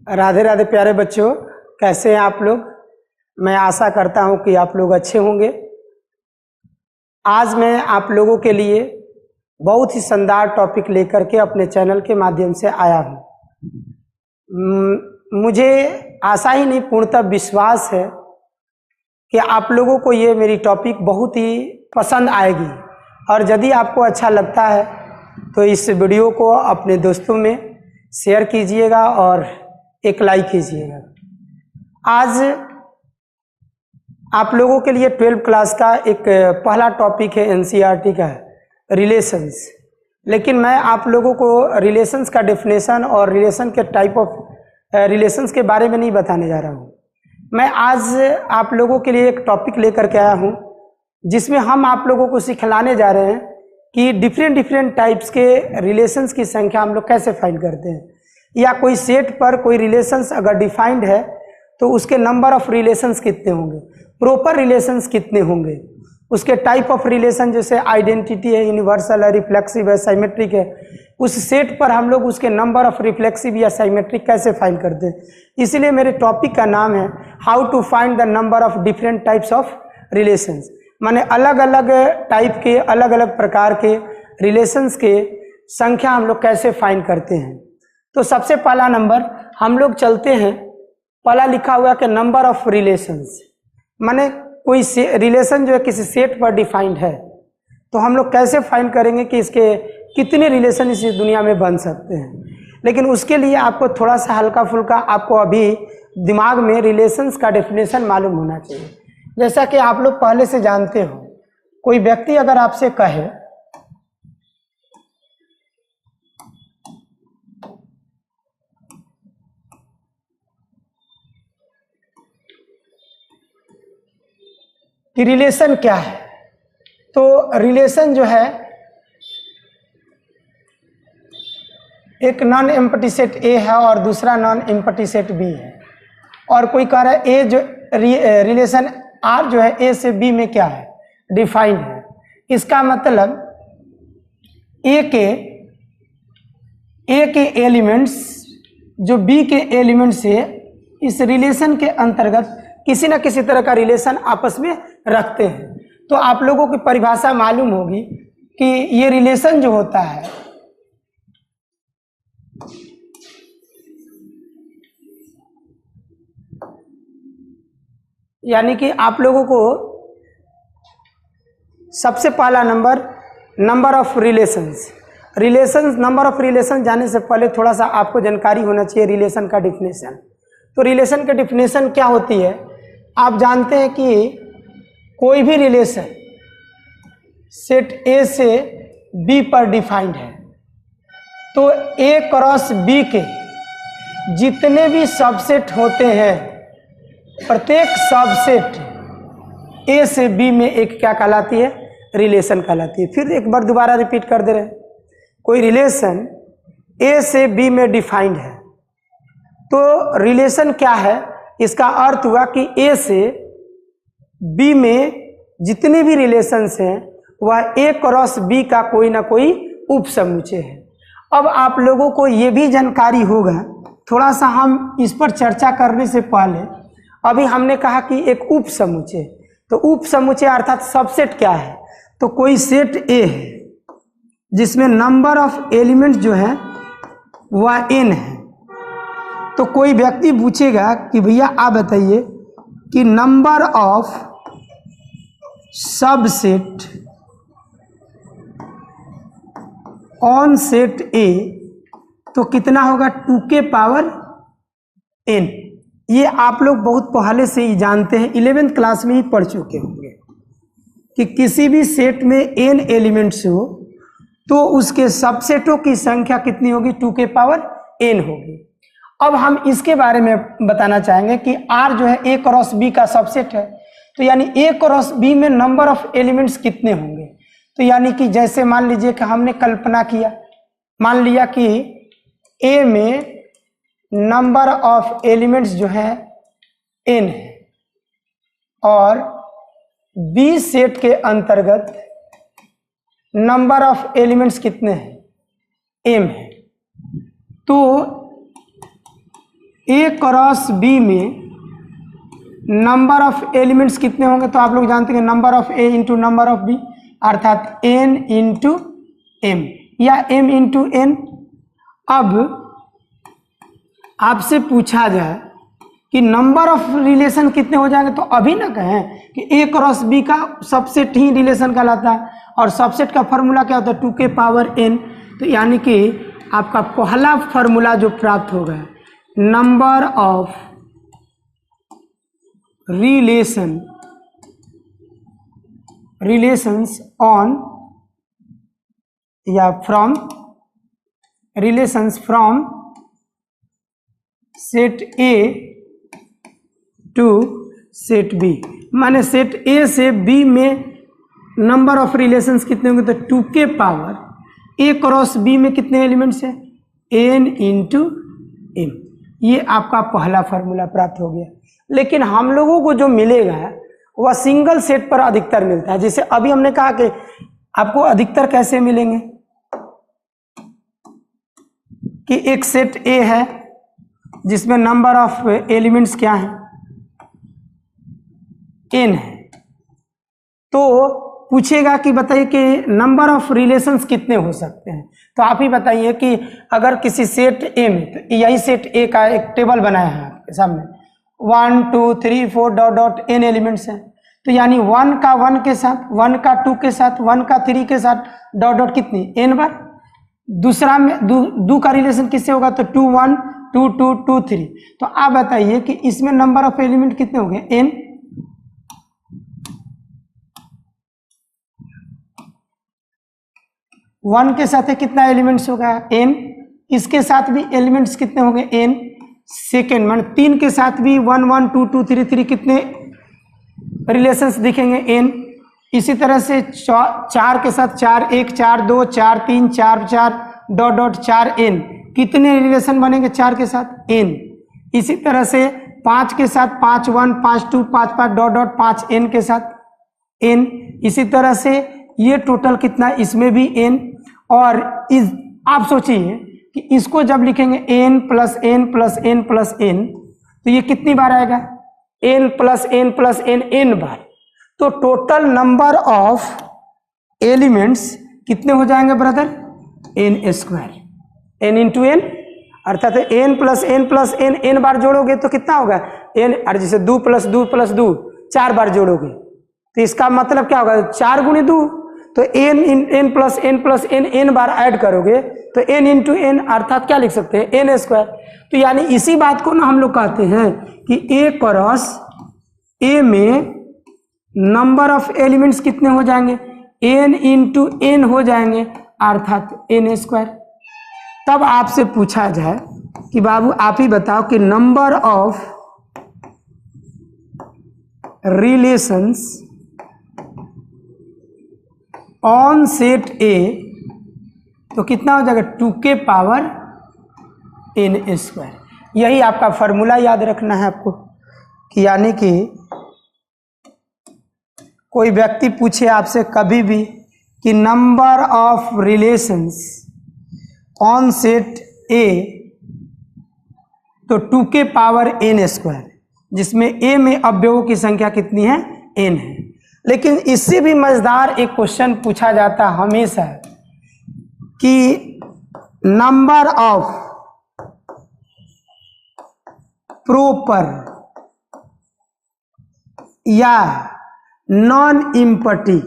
राधे राधे प्यारे बच्चों, कैसे हैं आप लोग। मैं आशा करता हूं कि आप लोग अच्छे होंगे। आज मैं आप लोगों के लिए बहुत ही शानदार टॉपिक लेकर के अपने चैनल के माध्यम से आया हूं। मुझे आशा ही नहीं पूर्णतः विश्वास है कि आप लोगों को ये मेरी टॉपिक बहुत ही पसंद आएगी, और यदि आपको अच्छा लगता है तो इस वीडियो को अपने दोस्तों में शेयर कीजिएगा और एक लाइक कीजिएगा। आज आप लोगों के लिए 12th क्लास का एक पहला टॉपिक है एनसीईआरटी का, रिलेशंस। लेकिन मैं आप लोगों को रिलेशंस का डेफिनेशन और रिलेशन के टाइप ऑफ रिलेशंस के बारे में नहीं बताने जा रहा हूँ। मैं आज आप लोगों के लिए एक टॉपिक लेकर के आया हूँ जिसमें हम आप लोगों को सिखलाने जा रहे हैं कि डिफरेंट टाइप्स के रिलेशंस की संख्या हम लोग कैसे फाइंड करते हैं, या कोई सेट पर कोई रिलेशंस अगर डिफाइंड है तो उसके नंबर ऑफ रिलेशंस कितने होंगे, प्रॉपर रिलेशंस कितने होंगे, उसके टाइप ऑफ रिलेशन जैसे आइडेंटिटी है, यूनिवर्सल है, रिफ्लेक्सिव है, साइमेट्रिक है, उस सेट पर हम लोग उसके नंबर ऑफ रिफ्लेक्सिव या साइमेट्रिक कैसे फाइंड करते हैं। इसलिए मेरे टॉपिक का नाम है how to find the number of different types of relations. माने अलग अलग टाइप के, अलग अलग प्रकार के रिलेशंस के संख्या हम लोग कैसे फाइंड करते हैं। तो सबसे पहला नंबर हम लोग चलते हैं, पहला लिखा हुआ कि नंबर ऑफ रिलेशंस, माने कोई रिलेशन जो है किसी सेट पर डिफाइंड है, तो हम लोग कैसे फाइंड करेंगे कि इसके कितने रिलेशन इस दुनिया में बन सकते हैं। लेकिन उसके लिए आपको थोड़ा सा हल्का फुल्का आपको अभी दिमाग में रिलेशंस का डेफिनेशन मालूम होना चाहिए। जैसा कि आप लोग पहले से जानते हो, कोई व्यक्ति अगर आपसे कहे कि रिलेशन क्या है, तो रिलेशन जो है एक नॉन एम्प्टी सेट ए है और दूसरा नॉन एम्प्टी सेट बी है। और कोई कह रहा है ए जो रिलेशन आर जो है ए से बी में क्या है, डिफाइंड है। इसका मतलब ए के एलिमेंट्स जो बी के एलिमेंट से इस रिलेशन के अंतर्गत किसी न किसी तरह का रिलेशन आपस में रखते हैं। तो आप लोगों की परिभाषा मालूम होगी कि ये रिलेशन जो होता है यानी कि आप लोगों को सबसे पहला number of relations number of relation जाने से पहले थोड़ा सा आपको जानकारी होना चाहिए रिलेशन का डिफिनेशन। तो रिलेशन का डिफिनेशन क्या होती है, आप जानते हैं कि कोई भी रिलेशन सेट ए से बी पर डिफाइंड है, तो ए क्रॉस बी के जितने भी सबसेट होते हैं, प्रत्येक सबसेट ए से बी में एक क्या कहलाती है, रिलेशन कहलाती है। फिर एक बार दोबारा रिपीट कर दे रहे हैं, कोई रिलेशन ए से बी में डिफाइंड है, तो रिलेशन क्या है, इसका अर्थ हुआ कि ए से बी में जितने भी रिलेशंस हैं वह ए क्रॉस बी का कोई ना कोई उप समुच्चय है। अब आप लोगों को ये भी जानकारी होगा, थोड़ा सा हम इस पर चर्चा करने से पहले अभी हमने कहा कि एक उप समुच्चय, तो उप समुच्चय अर्थात सबसेट क्या है, तो कोई सेट ए है जिसमें नंबर ऑफ एलिमेंट्स जो है वह n है। तो कोई व्यक्ति पूछेगा कि भैया आप बताइए कि number of subset on set A तो कितना होगा, 2 के पावर n। ये आप लोग बहुत पहले से ही जानते हैं, 11th क्लास में ही पढ़ चुके होंगे कि किसी भी सेट में n एलिमेंट्स हो तो उसके सबसेटों की संख्या कितनी होगी, 2 के पावर n होगी। अब हम इसके बारे में बताना चाहेंगे कि R जो है A क्रॉस B का सबसेट है, तो यानी A क्रॉस B में नंबर ऑफ एलिमेंट्स कितने होंगे। तो यानी कि जैसे मान लीजिए कि हमने कल्पना किया, मान लिया कि A में नंबर ऑफ एलिमेंट्स जो है n है और B सेट के अंतर्गत नंबर ऑफ एलिमेंट्स कितने हैं, m है। तो ए क्रॉस बी में नंबर ऑफ एलिमेंट्स कितने होंगे, तो आप लोग जानते हैं number of A into number of B, अर्थात एन इंटू एम या एम इंटू एन। अब आपसे पूछा जाए कि नंबर ऑफ रिलेशन कितने हो जाएंगे, तो अभी ना कहें कि ए क्रॉस बी का सबसेट ही रिलेशन कहलाता है, और सबसेट का फॉर्मूला क्या होता है 2 के पावर n। तो यानी कि आपका पहला फॉर्मूला जो प्राप्त होगा, नंबर ऑफ रिलेशंस ऑन या from relations from set A to set B, माने सेट ए से बी में नंबर ऑफ रिलेशंस कितने होंगे, तो 2 के पावर ए क्रॉस बी में कितने एलिमेंट्स हैं, n इंटू एम। ये आपका पहला फार्मूला प्राप्त हो गया। लेकिन हम लोगों को जो मिलेगा वह सिंगल सेट पर अधिकतर मिलता है। जैसे अभी हमने कहा कि आपको अधिकतर कैसे मिलेंगे, कि एक सेट ए है जिसमें नंबर ऑफ एलिमेंट्स क्या है, n है, तो पूछेगा कि बताइए कि नंबर ऑफ रिलेशंस कितने हो सकते हैं। तो आप ही बताइए कि अगर किसी सेट ए में, तो यही सेट ए का एक टेबल बनाया है आपके सामने, 1 2 3 4 डॉट डॉट n एलिमेंट्स हैं, तो यानी 1 का 1 के साथ, 1 का 2 के साथ, 1 का 3 के साथ डॉट डॉट कितनी n बार। दूसरा में दो का रिलेशन किससे होगा, तो 2 1 2 2 2 3। तो आप बताइए कि इसमें नंबर ऑफ एलिमेंट कितने हो गए, n। 1 के साथ कितना एलिमेंट्स होगा, n। इसके साथ भी एलिमेंट्स कितने होंगे, n। सेकेंड मान 3 के साथ भी 1 1 2 2 3 3 कितने रिलेशंस दिखेंगे, n। इसी तरह से 4 के साथ 4 1 4 2 4 3 4 4 डॉट डॉट 4 n, कितने रिलेशन बनेंगे 4 के साथ, n। इसी तरह से 5 के साथ 5 1 5 2 5 5 डॉट डॉट 5 n के साथ n। इसी तरह से ये टोटल कितना, इसमें भी n। और इस आप सोचिए कि इसको जब लिखेंगे n plus n plus n plus n, तो ये कितनी बार आएगा, n plus n plus n n बार। तो टोटल नंबर ऑफ एलिमेंट्स कितने हो जाएंगे brother, n square, n into n, अर्थात n प्लस n n बार जोड़ोगे तो कितना होगा n, और जैसे 2 प्लस 2 प्लस 2 4 बार जोड़ोगे तो इसका मतलब क्या होगा, 4 गुणे 2, तो n प्लस n n बार ऐड करोगे तो n इंटू n, अर्थात क्या लिख सकते हैं, n स्क्वायर। तो यानी इसी बात को ना हम लोग कहते हैं कि a क्रॉस a में नंबर ऑफ एलिमेंट्स कितने हो जाएंगे, n इंटू n हो जाएंगे, अर्थात n स्क्वायर। तब आपसे पूछा जाए कि बाबू आप ही बताओ कि number of relations on set A, तो कितना हो जाएगा 2 के पावर n स्क्वायर। यही आपका फॉर्मूला याद रखना है आपको, कि यानी कि कोई व्यक्ति पूछे आपसे कभी भी कि number of relations on set A, तो 2 के पावर n स्क्वायर, जिसमें a में अवयवों की संख्या कितनी है, n है। लेकिन इससे भी मजेदार एक क्वेश्चन पूछा जाता हमेशा कि नंबर ऑफ प्रॉपर या नॉन इम्पटी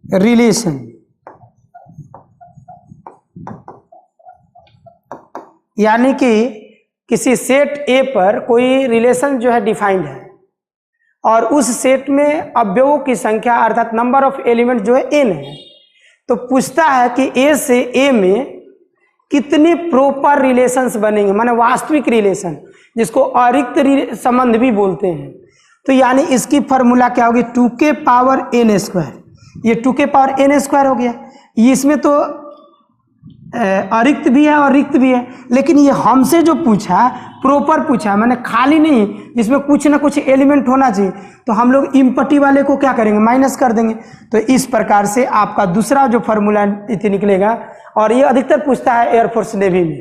रिलेशन, यानी कि किसी सेट ए पर कोई रिलेशन जो है डिफाइंड है और उस सेट में अवयवों की संख्या अर्थात नंबर ऑफ एलिमेंट जो है n है, तो पूछता है कि a से a में कितने प्रॉपर रिलेशंस बनेंगे, माने वास्तविक रिलेशन, जिसको अरिक्त संबंध भी बोलते हैं। तो यानी इसकी फॉर्मूला क्या होगी, 2 के पावर n स्क्वायर। ये 2 के पावर n स्क्वायर हो गया। ये इसमें तो अरिक्त भी है और रिक्त भी है, लेकिन ये हमसे जो पूछा प्रॉपर पूछा, मैंने खाली नहीं, इसमें कुछ ना कुछ एलिमेंट होना चाहिए, तो हम लोग इम्पटी वाले को क्या करेंगे, माइनस कर देंगे। तो इस प्रकार से आपका दूसरा जो फॉर्मूला निकलेगा, और ये अधिकतर पूछता है एयरफोर्स नेवी में,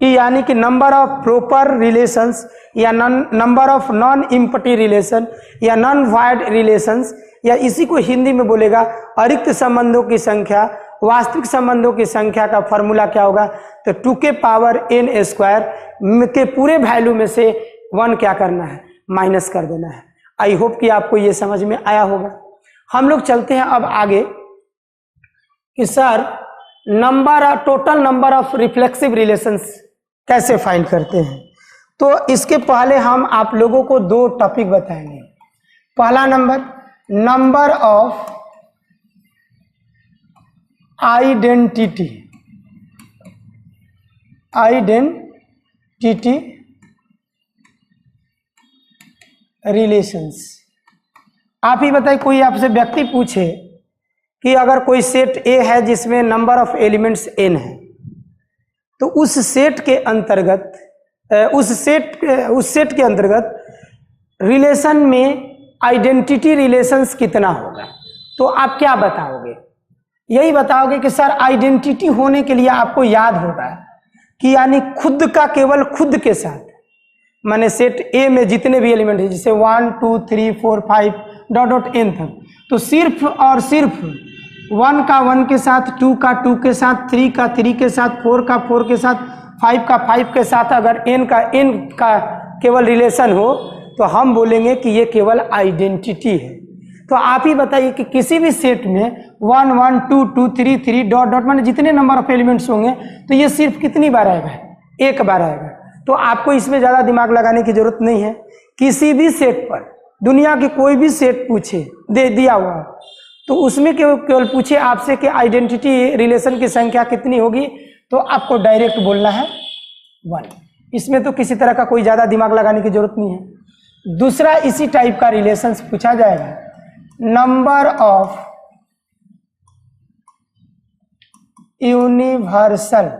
कि यानी कि नंबर ऑफ प्रॉपर रिलेशंस या number of non empty relation या नॉन वायड रिलेशंस, या इसी को हिंदी में बोलेगा अरिक्त संबंधों की संख्या, वास्तविक संबंधों की संख्या का फॉर्मूला क्या होगा, तो 2 के पावर n स्क्वायर के पूरे वैल्यू में से 1 क्या करना है, माइनस कर देना है। आई होप कि आपको ये समझ में आया होगा। हम लोग चलते हैं अब आगे कि sir total number of reflexive relations कैसे फाइंड करते हैं। तो इसके पहले हम आप लोगों को 2 टॉपिक बताएंगे। पहला नंबर ऑफ आइडेंटिटी रिलेशंस। आप ही बताइए, कोई आपसे व्यक्ति पूछे कि अगर कोई सेट ए है जिसमें नंबर ऑफ एलिमेंट्स n है, तो उस सेट के अंतर्गत रिलेशन में आइडेंटिटी रिलेशंस कितना होगा, तो आप क्या बताओगे? यही बताओगे कि सर आइडेंटिटी होने के लिए आपको याद होगा कि यानी खुद का केवल खुद के साथ, माने सेट ए में जितने भी एलिमेंट है, जैसे 1 2 3 4 5 डॉट n तक, तो सिर्फ और सिर्फ 1 का 1 के साथ, 2 का 2 के साथ, 3 का 3 के साथ, 4 का 4 के साथ, 5 का 5 के साथ अगर n का केवल रिलेशन हो, तो हम बोलेंगे कि ये केवल आइडेंटिटी है। तो आप ही बताइए कि किसी भी सेट में 1 1 2 2 3 3 डॉट डॉट माने जितने नंबर ऑफ एलिमेंट्स होंगे, तो ये सिर्फ कितनी बार आएगा, 1 बार आएगा। तो आपको इसमें ज़्यादा दिमाग लगाने की जरूरत नहीं है। किसी भी सेट पर, दुनिया के कोई भी सेट पूछे दे दिया हुआ, तो उसमें केवल पूछे आपसे कि आइडेंटिटी रिलेशन की संख्या कितनी होगी, तो आपको डायरेक्ट बोलना है 1। इसमें तो किसी तरह का कोई ज़्यादा दिमाग लगाने की जरूरत नहीं है। दूसरा इसी टाइप का रिलेशंस पूछा जाएगा, नंबर ऑफ यूनिवर्सल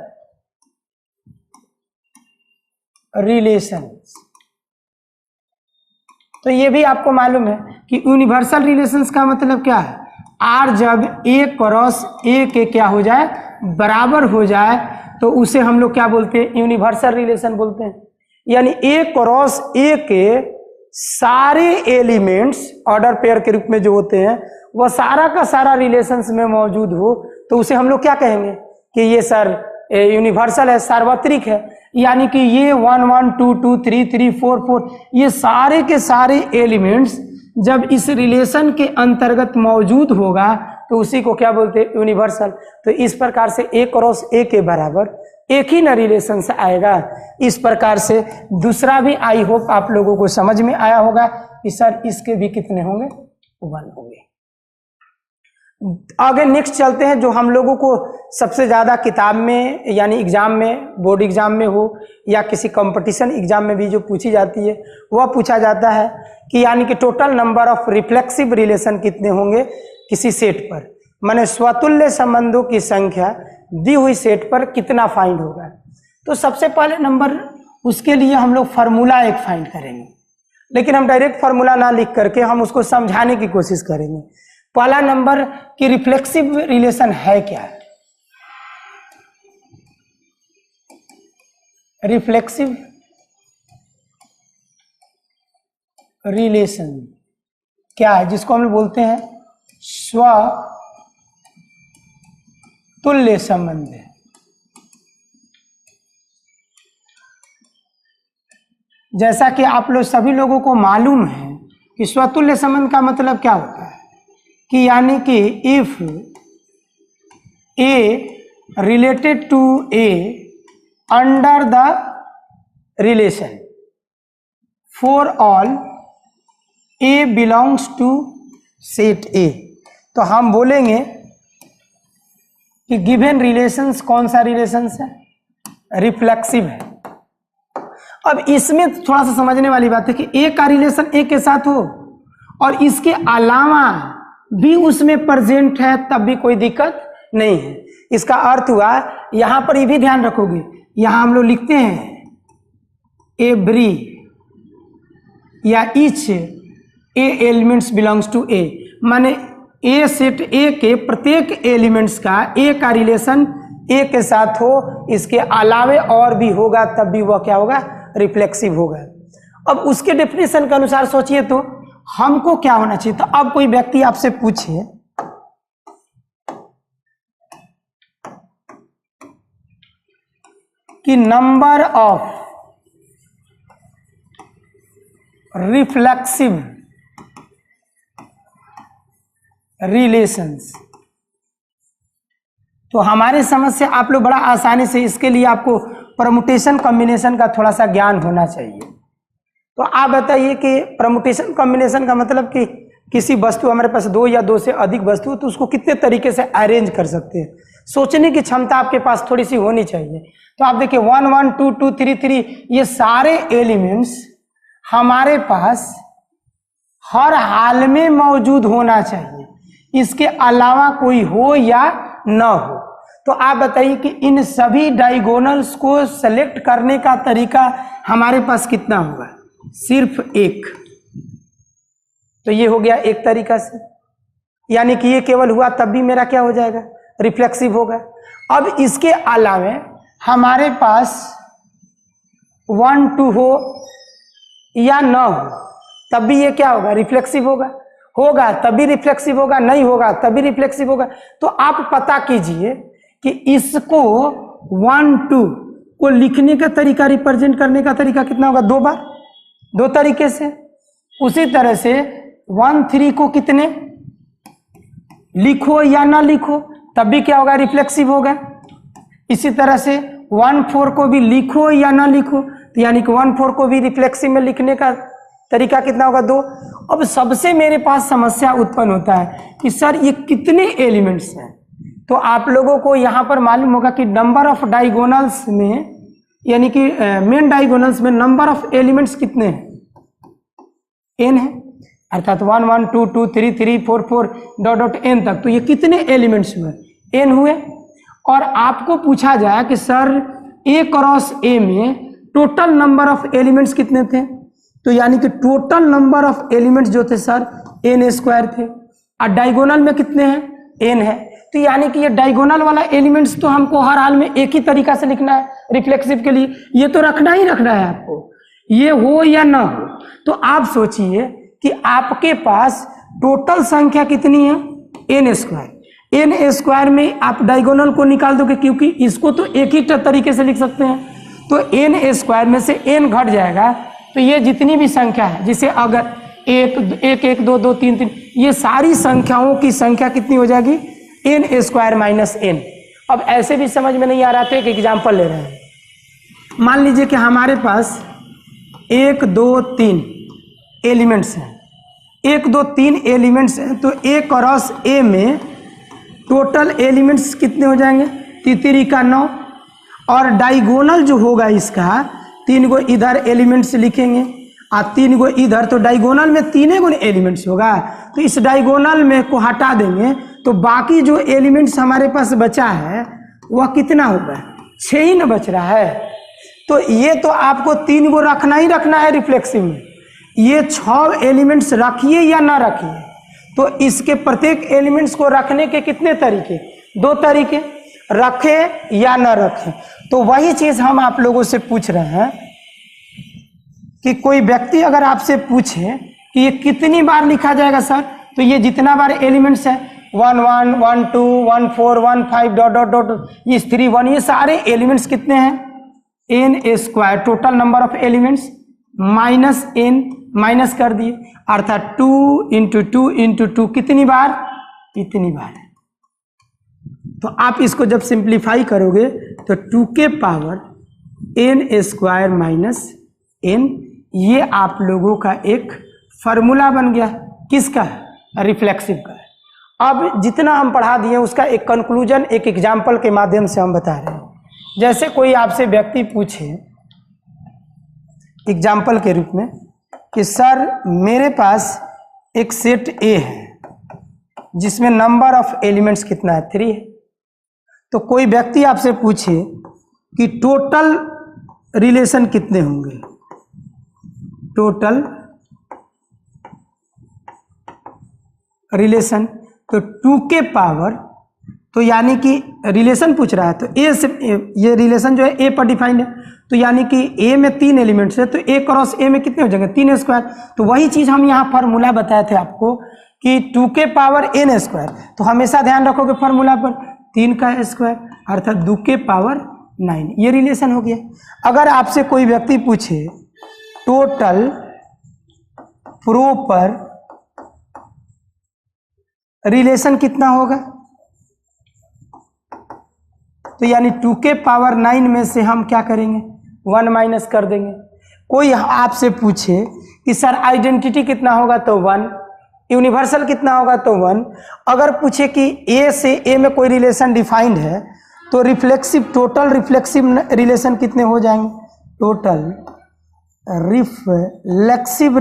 रिलेशंस। तो ये भी आपको मालूम है कि यूनिवर्सल रिलेशंस का मतलब क्या है, आर जब ए क्रॉस ए के क्या हो जाए, बराबर हो जाए, तो उसे हम लोग क्या बोलते हैं, यूनिवर्सल रिलेशन बोलते हैं। यानी ए क्रॉस ए के सारे एलिमेंट्स ऑर्डर पेयर के रूप में जो होते हैं, वह सारा का सारा रिलेशंस में मौजूद हो, तो उसे हम लोग क्या कहेंगे कि ये सर यूनिवर्सल है, सार्वत्रिक है। यानी कि ये 1 1 2 2 3 3 4 4 ये सारे के सारे एलिमेंट्स जब इस रिलेशन के अंतर्गत मौजूद होगा, तो उसी को क्या बोलते हैं, यूनिवर्सल। तो इस प्रकार से ए क्रॉस ए के बराबर एक ही न रिलेशन से आएगा। इस प्रकार से दूसरा भी आई होप आप लोगों को समझ में आया होगा कि सर इसके भी कितने होंगे, 1 होंगे। आगे नेक्स्ट चलते हैं, जो हम लोगों को सबसे ज़्यादा किताब में यानी एग्जाम में, बोर्ड एग्जाम में हो या किसी कंपटीशन एग्जाम में भी जो पूछी जाती है, वह पूछा जाता है कि यानी कि total number of reflexive relation कितने होंगे किसी सेट पर, माने स्वतुल्य संबंधों की संख्या दी हुई सेट पर कितना फाइंड होगा। तो सबसे पहले नंबर, उसके लिए हम लोग फार्मूला एक फाइंड करेंगे, लेकिन हम डायरेक्ट फार्मूला ना लिख करके हम उसको समझाने की कोशिश करेंगे। पहला नंबर की रिफ्लेक्सिव रिलेशन है क्या, रिफ्लेक्सिव रिलेशन क्या है, जिसको हम लोग बोलते हैं स्वतुल्य संबंध। जैसा कि आप लोग सभी लोगों को मालूम है कि स्वतुल्य संबंध का मतलब क्या होता है, कि यानी कि if A related to A under the relation for all A belongs to set A, तो हम बोलेंगे कि गिवन रिलेशंस कौन सा रिलेशंस है, रिफ्लेक्सिव है। अब इसमें थोड़ा सा समझने वाली बात है कि ए का रिलेशन ए के साथ हो और इसके अलावा भी उसमें प्रेजेंट है, तब भी कोई दिक्कत नहीं है। इसका अर्थ हुआ, यहां पर ये भी ध्यान रखोगे, यहां हम लोग लिखते हैं एवरी या each a elements belongs to a, माने ए सेट ए के प्रत्येक एलिमेंट्स का ए का रिलेशन ए के साथ हो, इसके अलावे और भी होगा तब भी वह क्या होगा, रिफ्लेक्सिव होगा। अब उसके डेफिनेशन के अनुसार सोचिए तो हमको क्या होना चाहिए। तो अब कोई व्यक्ति आपसे पूछे कि नंबर ऑफ रिफ्लेक्सिव रिलेशंस, तो हमारी समझ से आप लोग बड़ा आसानी से, इसके लिए आपको परमुटेशन कॉम्बिनेशन का थोड़ा सा ज्ञान होना चाहिए। तो आप बताइए कि परमुटेशन कॉम्बिनेशन का मतलब कि किसी वस्तु, हमारे पास दो या दो से अधिक वस्तु, तो उसको कितने तरीके से अरेंज कर सकते हैं, सोचने की क्षमता आपके पास थोड़ी सी होनी चाहिए। तो आप देखिए 1 1 2 2 3 3 ये सारे एलिमेंट्स हमारे पास हर हाल में मौजूद होना चाहिए, इसके अलावा कोई हो या न हो। तो आप बताइए कि इन सभी डायगोनल्स को सेलेक्ट करने का तरीका हमारे पास कितना होगा, सिर्फ एक। तो ये हो गया एक तरीका से, यानी कि ये केवल हुआ तब भी मेरा क्या हो जाएगा, रिफ्लेक्सिव होगा। अब इसके अलावे हमारे पास 1 2 हो या न हो तब भी ये क्या होगा, रिफ्लेक्सिव होगा। होगा तभी रिफ्लेक्सिव होगा, नहीं होगा तभी रिफ्लेक्सिव होगा। तो आप पता कीजिए कि इसको 1 2 को लिखने का तरीका, रिप्रेजेंट करने का तरीका कितना होगा, 2 बार, 2 तरीके से। उसी तरह से 1 3 को कितने लिखो या ना लिखो तब भी क्या होगा, रिफ्लेक्सिव होगा। इसी तरह से 1 4 को भी लिखो या ना लिखो, तो यानी कि 1 4 को भी रिफ्लेक्सिव में लिखने का तरीका कितना होगा, 2। अब सबसे मेरे पास समस्या उत्पन्न होता है कि सर ये कितने एलिमेंट्स हैं। तो आप लोगों को यहाँ पर मालूम होगा कि नंबर ऑफ डायगोनल्स में, यानी कि मेन डायगोनल्स में नंबर ऑफ एलिमेंट्स कितने हैं, n है, अर्थात 1 1 2 2 3 3 4 4 डॉट डॉट n तक। तो ये कितने एलिमेंट्स हुए, n हुए। और आपको पूछा जाए कि सर a क्रॉस a में टोटल नंबर ऑफ एलिमेंट्स कितने थे, तो यानी कि टोटल नंबर ऑफ एलिमेंट्स जो थे सर n स्क्वायर थे, और डायगोनल में कितने हैं, n है। तो यानी कि ये डायगोनल वाला एलिमेंट्स तो हमको हर हाल में एक ही तरीका से लिखना है रिफ्लेक्सिव के लिए, ये तो रखना ही रखना है आपको, ये हो या ना हो। तो आप सोचिए कि आपके पास टोटल संख्या कितनी है, n स्क्वायर। n स्क्वायर में आप डायगोनल को निकाल दोगे, क्योंकि इसको तो एक ही तरीके से लिख सकते हैं। तो n स्क्वायर में से n घट जाएगा, तो ये जितनी भी संख्या है, जिसे अगर 1 1 2 2 3 3, ये सारी संख्याओं की संख्या कितनी हो जाएगी, n स्क्वायर माइनस n। अब ऐसे भी समझ में नहीं आ रहा तो एक एग्जाम्पल ले रहे हैं। मान लीजिए कि हमारे पास 1 2 3 एलिमेंट्स हैं, 1 2 3 एलिमेंट्स हैं। तो a क्रॉस a में टोटल एलिमेंट्स कितने हो जाएंगे, 3 का 9, और डायगोनल जो होगा इसका 3 गो इधर एलिमेंट्स लिखेंगे और 3 गो इधर, तो डायगोनल में 3 गो एलिमेंट्स होगा। तो इस डायगोनल में को हटा देंगे तो बाकी जो एलिमेंट्स हमारे पास बचा है वह कितना होगा, 6 ही न बच रहा है। तो ये तो आपको 3 गो रखना ही रखना है रिफ्लेक्सिव में, ये 6 एलिमेंट्स रखिए या ना रखिए। तो इसके प्रत्येक एलिमेंट्स को रखने के कितने तरीके, 2 तरीके, रखें या ना रखें। तो वही चीज हम आप लोगों से पूछ रहे हैं कि कोई व्यक्ति अगर आपसे पूछे कि ये कितनी बार लिखा जाएगा सर, तो ये जितना बार एलिमेंट्स है 1 1 1 2 1 4 1 5 डॉट डॉट डॉट, ये 3 1, ये सारे एलिमेंट्स कितने हैं, n square, total number of elements minus n, minus कर दिए, अर्थात 2 इंटू 2 इंटू 2 कितनी बार, इतनी बार। तो आप इसको जब सिंप्लीफाई करोगे तो 2 के power n square minus n, ये आप लोगों का एक फार्मूला बन गया, किसका, रिफ्लेक्सिव का। अब जितना हम पढ़ा दिए उसका एक कंक्लूजन एक एग्जाम्पल के माध्यम से हम बता रहे हैं। जैसे कोई आपसे व्यक्ति पूछे एग्जाम्पल के रूप में कि सर मेरे पास एक सेट A है जिसमें नंबर ऑफ एलिमेंट्स कितना है, 3 है। तो कोई व्यक्ति आपसे पूछे कि टोटल रिलेशन कितने होंगे, टोटल रिलेशन, तो 2 के पावर, तो यानी कि रिलेशन पूछ रहा है तो ए से ये रिलेशन जो है ए पर डिफाइंड है, तो यानी कि ए में 3 एलिमेंट्स है तो ए क्रॉस ए में कितने हो जाएंगे 3 स्क्वायर। तो वही चीज़ हम यहाँ फार्मूला बताए थे आपको कि 2 के पावर n स्क्वायर, तो हमेशा ध्यान रखोगे फार्मूला पर 3 का स्क्वायर अर्थात 2 के पावर 9, ये रिलेशन हो गया। अगर आपसे कोई व्यक्ति पूछे टोटल प्रॉपर रिलेशन कितना होगा, तो यानी 2 के पावर 9 में से हम क्या करेंगे 1 माइनस कर देंगे। कोई आपसे पूछे कि सर आइडेंटिटी कितना होगा तो 1, यूनिवर्सल कितना होगा तो 1। अगर पूछे कि ए से ए में कोई रिलेशन डिफाइंड है तो रिफ्लेक्सिव, टोटल रिफ्लेक्सिव रिलेशन कितने हो जाएंगे, टोटल रिफ्लेक्सिव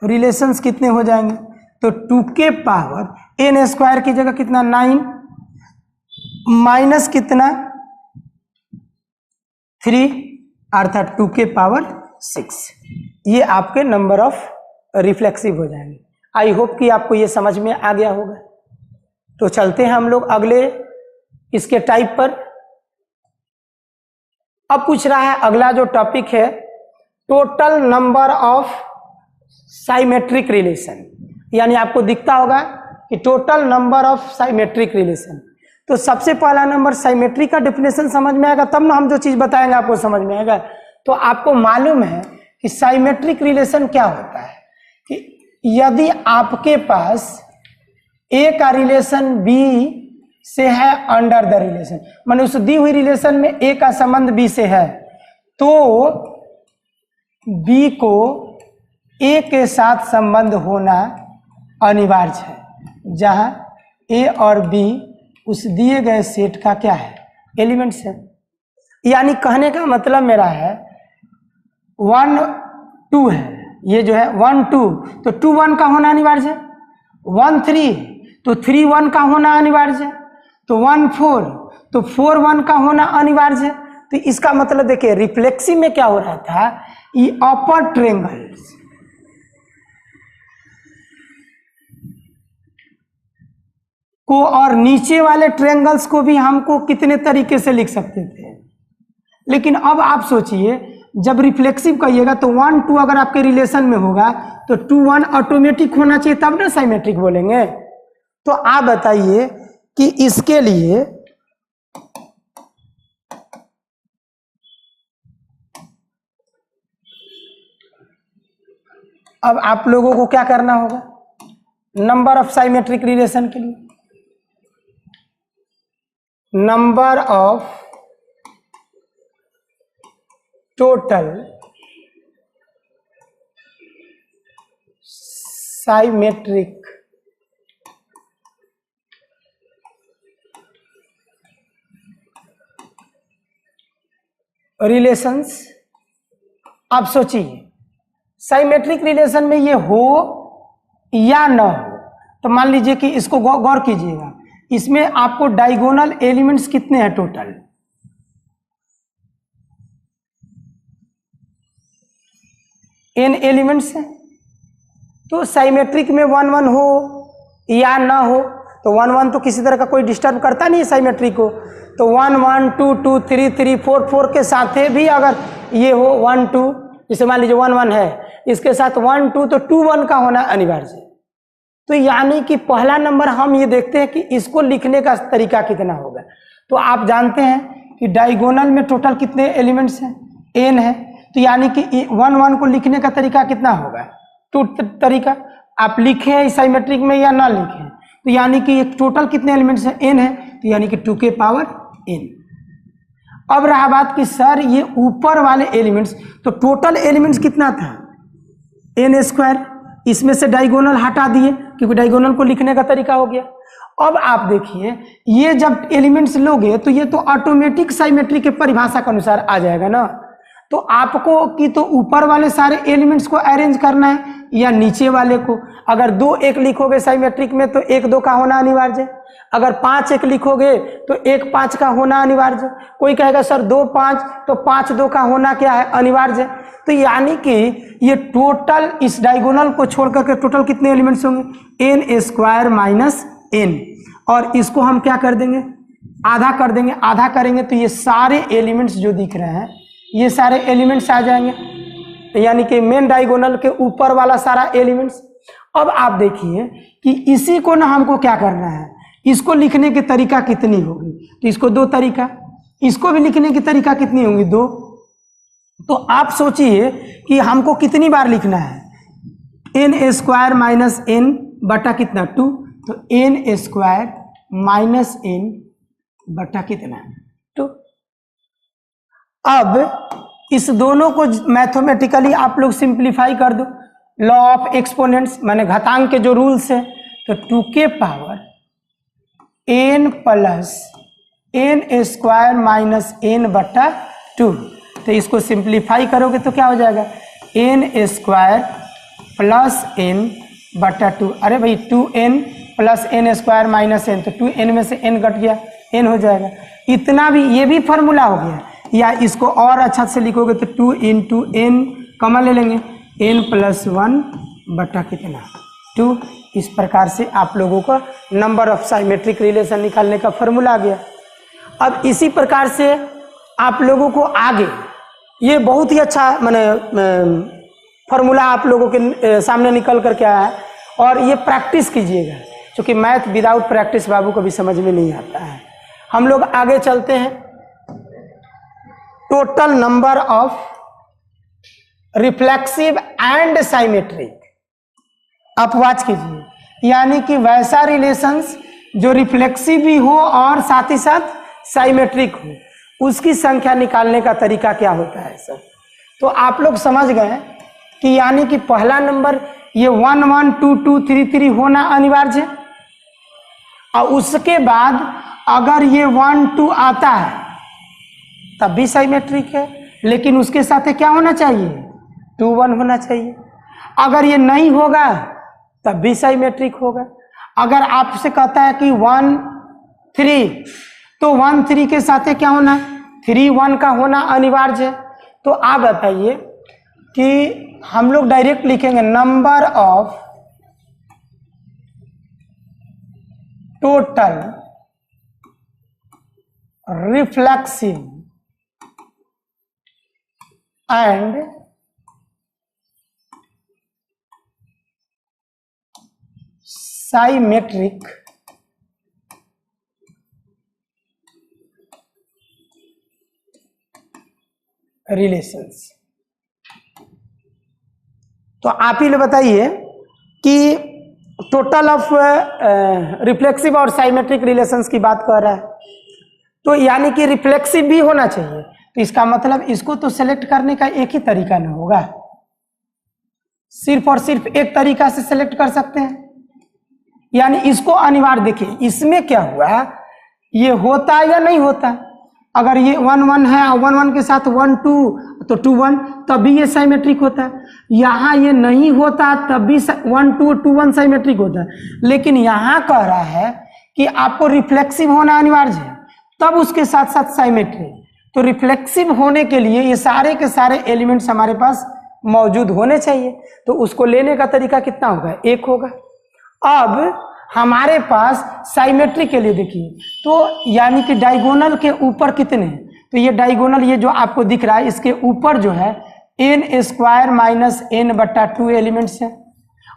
रिलेशंस कितने हो जाएंगे, तो 2 के पावर n स्क्वायर की जगह कितना 9 माइनस कितना 3 अर्थात 2 के पावर 6, ये आपके नंबर ऑफ रिफ्लेक्सिव हो जाएंगे। आई होप कि आपको ये समझ में आ गया होगा। तो चलते हैं हम लोग अगले इसके टाइप पर। अब पूछ रहा है अगला जो टॉपिक है total number of symmetric relation, यानी आपको दिखता होगा कि total number of symmetric relation. तो सबसे पहला नंबर साइमेट्रिक का डेफिनेशन समझ में आएगा तब ना हम जो चीज बताएंगे आपको समझ में आएगा। तो आपको मालूम है कि साइमेट्रिक रिलेशन क्या होता है कि यदि आपके पास ए का रिलेशन बी से है अंडर द रिलेशन, माने उस दी हुई रिलेशन में ए का संबंध बी से है, तो बी को ए के साथ संबंध होना अनिवार्य है, जहां ए और बी उस दिए गए सेट का क्या है एलिमेंट्स है। यानी कहने का मतलब मेरा है 1 2 है, ये जो है 1 2 तो 2 1 का होना अनिवार्य है, 1 3 तो 3 1 का होना अनिवार्य है, तो 1 4 तो 4 1 का होना अनिवार्य है। तो इसका मतलब देखिए रिफ्लेक्सिव में क्या हो रहा था, ये अपर ट्रायंगल्स को और नीचे वाले ट्रायंगल्स को भी हमको कितने तरीके से लिख सकते थे, लेकिन अब आप सोचिए जब रिफ्लेक्सिव कहिएगा तो 1 2 अगर आपके रिलेशन में होगा तो 2 1 ऑटोमेटिक होना चाहिए तब ना साइमेट्रिक बोलेंगे। तो आप बताइए कि इसके लिए अब आप लोगों को क्या करना होगा, नंबर ऑफ साइमेट्रिक रिलेशन के लिए number of total symmetric relations. आप सोचिए साइमेट्रिक रिलेशन में ये हो या न हो, तो मान लीजिए कि इसको गौर कीजिएगा, इसमें आपको डायगोनल एलिमेंट्स कितने हैं टोटल, n एलिमेंट्स हैं। तो साइमेट्रिक में 1 1 हो या ना हो, तो 1 1 तो किसी तरह का कोई डिस्टर्ब करता नहीं है साइमेट्रिक को, तो 1 1 2 2 3 3 4 4 के साथ भी अगर ये हो 1 2, जैसे मान लीजिए 1 1 है, इसके साथ 1 2 तो 2 1 का होना अनिवार्य है। तो यानी कि पहला नंबर हम ये देखते हैं कि इसको लिखने का तरीका कितना होगा। तो आप जानते हैं कि डायगोनल में टोटल कितने एलिमेंट्स हैं, n है, तो यानी कि 1 1 को लिखने का तरीका कितना होगा, 2 तरीका। आप लिखे हैं साइमेट्रिक में या ना लिखे, तो यानी कि टोटल कितने एलिमेंट्स हैं, n है, तो यानी कि 2 के पावर n। अब रहा बात कि सर ये ऊपर वाले एलिमेंट्स, तो टोटल एलिमेंट्स कितना था n स्क्वायर, इसमें से डायगोनल हटा दिए क्योंकि डायगोनल को लिखने का तरीका हो गया। अब आप देखिए ये जब एलिमेंट्स लोगे तो ये तो ऑटोमेटिक साइमेट्री के परिभाषा के अनुसार आ जाएगा ना। तो आपको कि तो ऊपर वाले सारे एलिमेंट्स को अरेंज करना है, या नीचे वाले को। अगर 2 1 लिखोगे साइमेट्रिक में तो 1 2 का होना अनिवार्य है। अगर 5 1 लिखोगे तो 1 5 का होना अनिवार्य है। कोई कहेगा सर 2 5, तो 5 2 का होना क्या है, अनिवार्य है। तो यानी कि ये टोटल इस डायगोनल को छोड़ करके टोटल कितने एलिमेंट्स होंगे, n स्क्वायर माइनस n। और इसको हम क्या कर देंगे, आधा कर देंगे। आधा करेंगे तो ये सारे एलिमेंट्स जो दिख रहे हैं ये सारे एलिमेंट्स आ जाएंगे, यानी कि मेन डायगोनल के ऊपर वाला सारा एलिमेंट्स। अब आप देखिए कि इसी को ना हमको क्या करना है, इसको लिखने की तरीका कितनी होगी, तो इसको 2 तरीका, इसको भी लिखने की तरीका कितनी होंगी, 2। तो आप सोचिए कि हमको कितनी बार लिखना है, n स्क्वायर माइनस n बटा कितना 2, तो n स्क्वायर माइनस n बटा कितना 2। अब इस दोनों को मैथमेटिकली आप लोग सिंप्लीफाई कर दो, लॉ ऑफ एक्सपोनेंट्स माने घातांक के जो रूल्स है, तो 2 के power n plus n square minus n बटा 2। तो इसको सिंप्लीफाई करोगे तो क्या हो जाएगा, n स्क्वायर प्लस n बटा 2। अरे भाई 2n plus n square minus n, तो 2n में से n कट गया, n हो जाएगा। इतना भी, ये भी फॉर्मूला हो गया। या इसको और अच्छा से लिखोगे तो 2 इंटू n कॉमन ले लेंगे, n प्लस 1 बटा कितना 2। इस प्रकार से आप लोगों को नंबर ऑफ साइमेट्रिक रिलेशन निकालने का फॉर्मूला आ गया। अब इसी प्रकार से आप लोगों को आगे ये बहुत ही अच्छा माने फॉर्मूला आप लोगों के सामने निकल करके आया है, और ये प्रैक्टिस कीजिएगा, क्योंकि मैथ विदाउट प्रैक्टिस बाबू को भी समझ में नहीं आता है। हम लोग आगे चलते हैं। Total number of reflexive and symmetric, आप वाच कीजिए, यानी कि वैसा रिलेशंस जो रिफ्लेक्सिव भी हो और साथ ही साथ साइमेट्रिक हो, उसकी संख्या निकालने का तरीका क्या होता है सर। तो आप लोग समझ गए कि यानी कि पहला नंबर ये 1 1 2 2 3 3 होना अनिवार्य है, और उसके बाद अगर ये 1 2 आता है तब भी साइमेट्रिक है, लेकिन उसके साथ क्या होना चाहिए, 2 1 होना चाहिए। अगर ये नहीं होगा तब भी साइमेट्रिक होगा। अगर आपसे कहता है कि 1 3, तो 1 3 के साथ क्या होना है, 3 1 का होना अनिवार्य है। तो आप बताइए कि हम लोग डायरेक्ट लिखेंगे number of total reflexive and symmetric relations. तो आप ही बताइए कि टोटल ऑफ रिफ्लेक्सिव और साइमेट्रिक रिलेशंस की बात कर रहा है, तो यानी कि रिफ्लेक्सिव भी होना चाहिए। तो इसका मतलब इसको तो सेलेक्ट करने का एक ही तरीका ना होगा, सिर्फ और सिर्फ एक तरीका से सेलेक्ट कर सकते हैं, यानी इसको अनिवार्य। देखिए इसमें क्या हुआ, ये होता है या नहीं होता। अगर ये 1 1 है और 1 1 के साथ 1 2, तो 2 1, तभी ये साइमेट्रिक होता है। यहाँ ये नहीं होता तब भी 1 2 2 1 साइमेट्रिक होता है, लेकिन यहाँ कह रहा है कि आपको रिफ्लेक्सिव होना अनिवार्य है, तब उसके साथ साथ साइमेट्रिक। तो रिफ्लेक्सिव होने के लिए ये सारे के सारे एलिमेंट्स हमारे पास मौजूद होने चाहिए। तो उसको लेने का तरीका कितना होगा, 1 होगा। अब हमारे पास साइमेट्रिक के लिए देखिए, तो यानी कि डायगोनल के ऊपर कितने हैं, तो ये डायगोनल ये जो आपको दिख रहा है इसके ऊपर जो है n स्क्वायर माइनस n बटा 2 एलिमेंट्स है,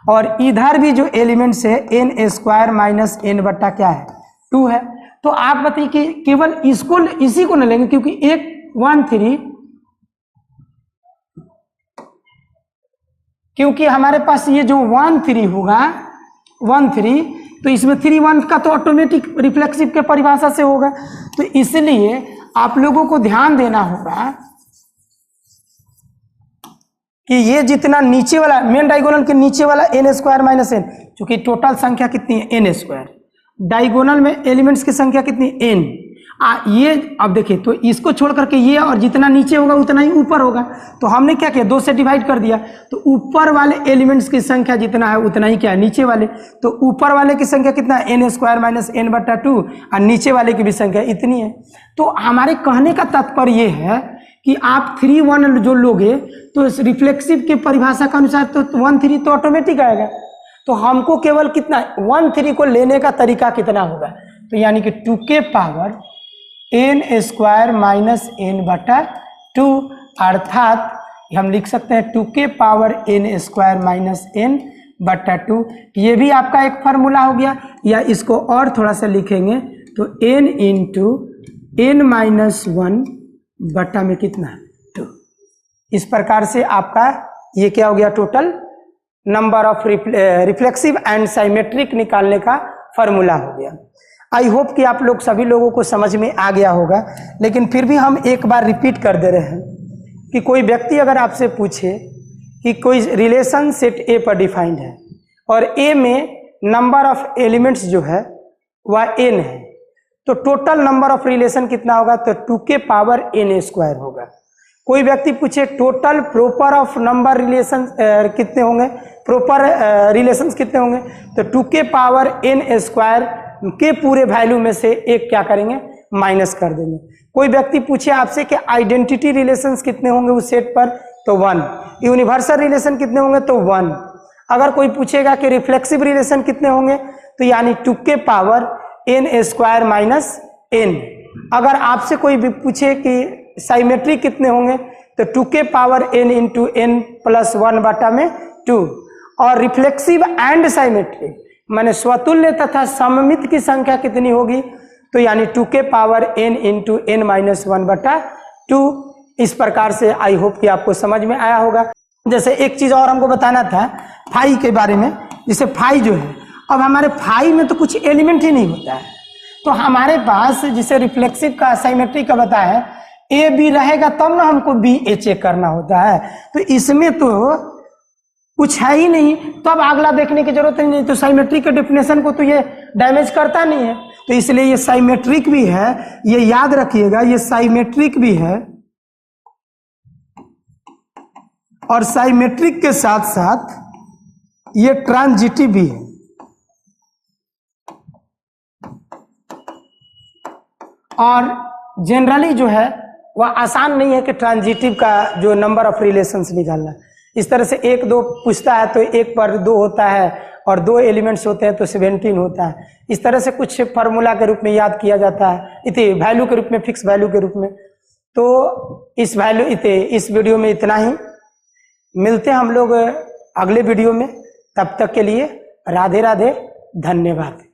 और इधर भी जो एलिमेंट्स है n स्क्वायर माइनस n बटा क्या है 2 है। तो आप बताइए कि केवल इसको इसी को न लेंगे, क्योंकि 1 3, क्योंकि हमारे पास ये जो 1 3 होगा 1 3, तो इसमें 3 1 का तो ऑटोमेटिक रिफ्लेक्सिव के परिभाषा से होगा। तो इसलिए आप लोगों को ध्यान देना होगा कि ये जितना नीचे वाला मेन डायगोनल के नीचे वाला n स्क्वायर माइनस n, चूंकि टोटल संख्या कितनी है n स्क्वायर, डायगोनल में एलिमेंट्स की संख्या कितनी n, ये अब देखिए, तो इसको छोड़ करके ये और जितना नीचे होगा उतना ही ऊपर होगा, तो हमने क्या किया 2 से डिवाइड कर दिया, तो ऊपर वाले एलिमेंट्स की संख्या जितना है उतना ही क्या है नीचे वाले, तो ऊपर वाले की संख्या कितना है n² - n/2 और नीचे वाले की भी संख्या इतनी है। तो हमारे कहने का तात्पर्य ये है कि आप 3 1 जो लोगे तो रिफ्लेक्सिव के परिभाषा के अनुसार तो 1 3 तो ऑटोमेटिक आएगा, तो हमको केवल कितना 1 3 को लेने का तरीका कितना होगा, तो यानी कि 2 के पावर n² - n/2 अर्थात हम लिख सकते हैं 2 के पावर n² - n/2। ये भी आपका एक फार्मूला हो गया, या इसको और थोड़ा सा लिखेंगे तो n × n-1 बटा में कितना 2। इस प्रकार से आपका ये क्या हो गया total number of reflexive and symmetric निकालने का फार्मूला हो गया। आई होप कि आप लोग सभी लोगों को समझ में आ गया होगा, लेकिन फिर भी हम एक बार रिपीट कर दे रहे हैं कि कोई व्यक्ति अगर आपसे पूछे कि कोई रिलेशन सेट ए पर डिफाइंड है और ए में नंबर ऑफ एलिमेंट्स जो है वह n है, तो टोटल नंबर ऑफ रिलेशन कितना होगा, तो 2 के पावर n² होगा। कोई व्यक्ति पूछे total proper off number relation कितने होंगे, प्रॉपर रिलेशंस कितने होंगे, तो 2 के पावर n² के पूरे वैल्यू में से एक क्या करेंगे माइनस कर देंगे। कोई व्यक्ति पूछे आपसे कि आइडेंटिटी रिलेशंस कितने होंगे उस सेट पर, तो 1। यूनिवर्सल रिलेशन कितने होंगे, तो 1। अगर कोई पूछेगा कि रिफ्लेक्सिव रिलेशन कितने होंगे, तो यानी 2 के पावर n² - n। अगर आपसे कोई भी पूछे कि साइमेट्रिक कितने होंगे, तो 2 के पावर n × n+1 बटा में 2। और रिफ्लेक्सिव एंड साइमेट्रिक माने स्वतुल्य तथा सममित की संख्या कितनी होगी, तो यानी 2 के पावर n × n-1 बटा 2। इस प्रकार से आई होप कि आपको समझ में आया होगा। जैसे एक चीज़ और हमको बताना था फाई के बारे में, जैसे फाई जो है, अब हमारे फाई में तो कुछ एलिमेंट ही नहीं होता है, तो हमारे पास जिसे रिफ्लेक्सिव का साइमेट्रिक का बताया है ए बी रहेगा तब ना हमको बी ए चेक करना होता है, तो इसमें तो कुछ है ही नहीं, तो अब अगला देखने की जरूरत ही नहीं, तो साइमेट्रिक के डेफिनेशन को तो ये डैमेज करता नहीं है, तो इसलिए ये साइमेट्रिक भी है, ये याद रखिएगा, ये साइमेट्रिक भी है और साइमेट्रिक के साथ साथ ये ट्रांजिटिव भी है। और जनरली जो है वह आसान नहीं है कि ट्रांजिटिव का जो नंबर ऑफ रिलेशंस निकालना, इस तरह से 1 2 पूछता है तो 1 पर 2 होता है और 2 एलिमेंट्स होते हैं तो 17 होता है। इस तरह से कुछ फार्मूला के रूप में याद किया जाता है, इतने वैल्यू के रूप में, फिक्स वैल्यू के रूप में। तो इस वीडियो में इतना ही, मिलते हैं हम लोग अगले वीडियो में, तब तक के लिए राधे राधे, धन्यवाद।